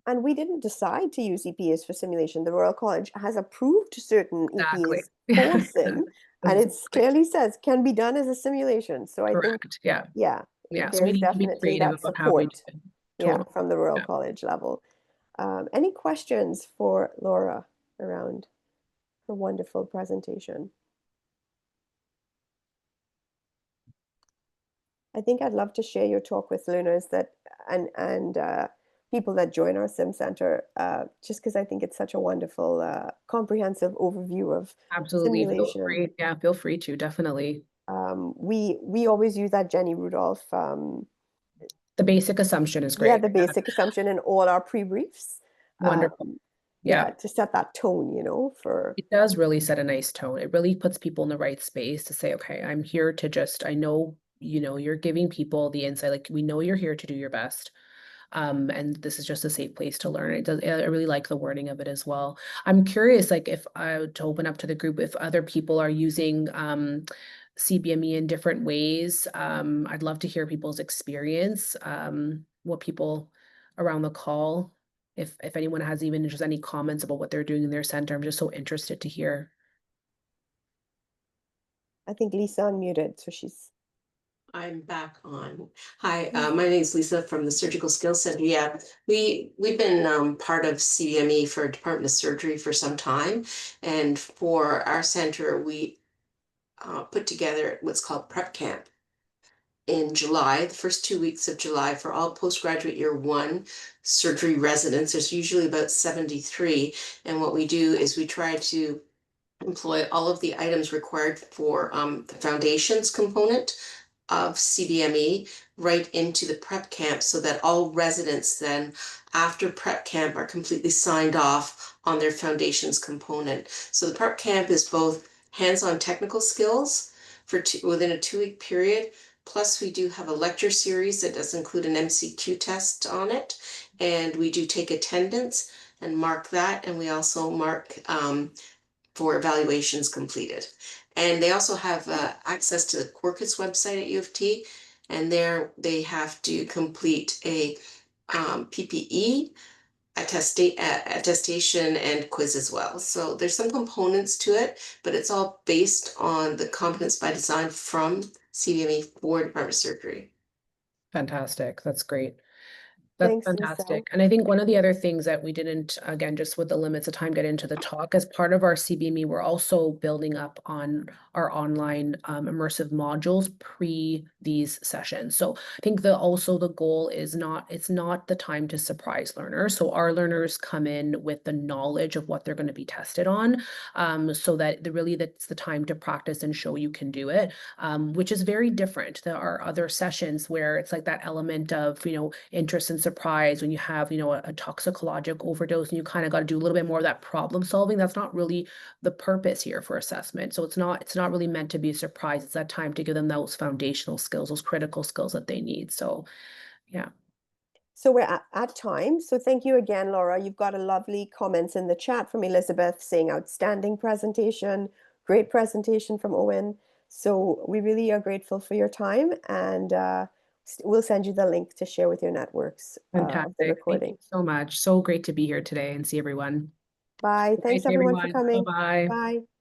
And we didn't decide to use EPAs for simulation. The Royal College has approved certain Exactly. EPAs for sim, and it Exactly. clearly says can be done as a simulation. So I think, Correct. Yeah. yeah, Yeah. So we there's need to be definitely creative that about how we do support, it. yeah, Totally. from the Royal Yeah. College level. Any questions for Laura around her wonderful presentation? I think I'd love to share your talk with learners that and people that join our Sim Center, just because I think it's such a wonderful, comprehensive overview of Absolutely. Feel simulation. free. Yeah, feel free to, definitely. We always use that Jenny Rudolph, The basic assumption is yeah, great. the basic assumption in all our pre-briefs. Wonderful. Yeah, Yeah. to set that tone, for It does really set a nice tone. It really puts people in the right space to say, okay, I'm here to just, I know, you're giving people the insight, like we know you're here to do your best. And this is just a safe place to learn. I really like the wording of it as well. I'm curious, like if I to open up to the group, if other people are using CBME in different ways. I'd love to hear people's experience, what people around the call, if anyone has even just any comments about what they're doing in their center. I'm just so interested to hear. I think Lisa unmuted, so she's. I'm back on. Hi, my name is Lisa from the Surgical Skills Center. Yeah, we've been part of CBME for Department of Surgery for some time, and for our center, we put together what's called Prep Camp in July, the first 2 weeks of July, for all postgraduate year one surgery residents. There's usually about 73, and what we do is we try to employ all of the items required for the foundations component of CBME right into the prep camp, so that all residents then after prep camp are completely signed off on their foundations component. So the prep camp is both hands-on technical skills for within a 2-week period. Plus we do have a lecture series that does include an MCQ test on it. And we do take attendance and mark that. And we also mark for evaluations completed. And they also have access to the Quarkus website at U of T, and there they have to complete a PPE attestation and quiz as well. So there's some components to it, but it's all based on the competence by design from CBME for Department of Surgery. Fantastic. That's great. That's Thanks, Lisa. fantastic. And I think one of the other things that we didn't, again, just with the limits of time, get into the talk, as part of our CBME, we're also building up on our online immersive modules pre these sessions. So I think also the goal is it's not the time to surprise learners. So our learners come in with the knowledge of what they're going to be tested on, so that that's the time to practice and show you can do it, which is very different. There are other sessions where it's like that element of, interest and surprise when you have, a toxicologic overdose and you kind of got to do a little bit more of that problem solving. That's not really the purpose here for assessment. So it's not really meant to be a surprise. It's that time to give them those foundational skills, those critical skills that they need. So yeah. So we're at time. So thank you again, Laura. You've got a lovely comments in the chat from Elizabeth saying outstanding presentation, great presentation from Owen. So we really are grateful for your time, and we'll send you the link to share with your networks of the Fantastic. recording. Thank you so much. So great to be here today and see everyone. Bye. Thanks Bye, everyone for everyone. coming. Bye-bye. Bye.